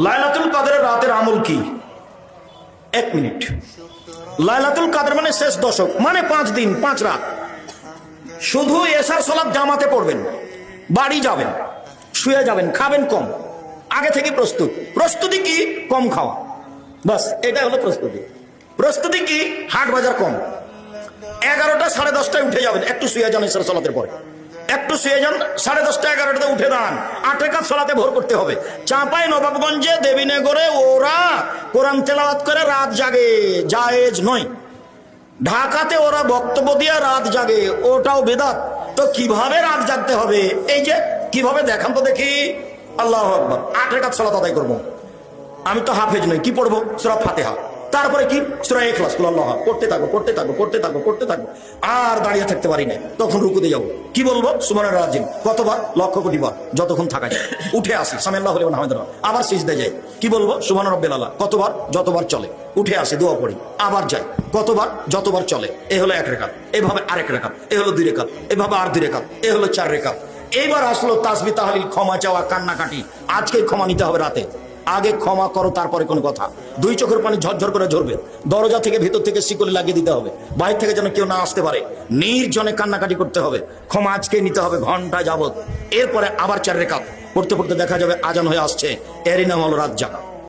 লাইলাতুল কদরের রাতের আমল কি? 1 মিনিট। লাইলাতুল কদর মানে শেষ দশক, মানে 5 দিন 5 রাত। শুধু এশার সালাত জামাতে পড়বেন, বাড়ি যাবেন, শুয়ে যাবেন, খাবেন কম, আগে থেকে প্রস্তুতি কি? কম খাওয়া, বাস এটা হলো প্রস্তুতি। প্রস্তুতি কি? হাট বাজার কম। 11টা 10:30টায় উঠে যাবেন, একটু শুয়ে যান এশার সালাতের পরে, একটু শুয়ে যান, 10:30টা 11টাতে উঠে দাঁড়ান, 8 রাকাত সালাতে ভোর করতে হবে। চাঁপাই নবাবগঞ্জে দেবীনগরে ওরা কোরআন তেলাওয়াত করে রাত জাগে, জায়েজ নয়। ঢাকাতে ওরা বক্তব্য দিয়ে রাত জাগে, ওটাও বেদাত। তো কিভাবে রাত জাগতে হবে? এই যে কিভাবে দেখান তো দেখি। আল্লাহু আকবার। 8 রাকাত সালাত আদায় করবো। আমি তো হাফেজ নই, কি পড়বো? সূরা ফাতিহা, তারপরে কি? সূরা ইখলাস, কুল আল্লাহু আহাদ, পড়তে থাকবো। আর দাঁড়িয়ে থাকতে পারি না, তখন রুকুতে যাবো। কি বলবো? সুবহানাল্লাহ রাজিম কতবার? লক্ষ কোটি বার, যতক্ষণ থাকা যায়। উঠে আসি, সামিআল্লাহু লিমান হামিদাহ, আবার সিজদায় যাই। কি বলবো? সুবহান রাব্বিল আলা। কতবার? যতবার চলে। উঠে আসি, দোয়া পড়ি, আবার যাই। কতবার? যতবার চলে। এ হলো 1 রাকাত। এভাবে আরেক রাকাত, এ হলো 2 রাকাত, এভাবে আর 2 রাকাত, এ হলো 4 রাকাত। এইবার আসলো তাসবিহ তাহলিল, ক্ষমা চাওয়া, কান্নাকাটি। আজকে ক্ষমা নিতে হবে রাতে। আগে ক্ষমা করো, তারপরে কোনো কথা। 2 চোখের পানি ঝরঝর করে ঝরবে। দরজা থেকে ভিতর থেকে শিকলি লাগিয়ে দিতে হবে, বাইরে থেকে যেন কেউ না আসতে পারে। নির্জনে কান্নাকাটি করতে হবে, ক্ষমা আজকে নিতে হবে ঘন্টা যাবত। এরপরে আবার 4 রাকাত পড়তে পড়তে দেখা যাবে আজান হয়ে আসছে। এরই নাম হলো রাত জাগা।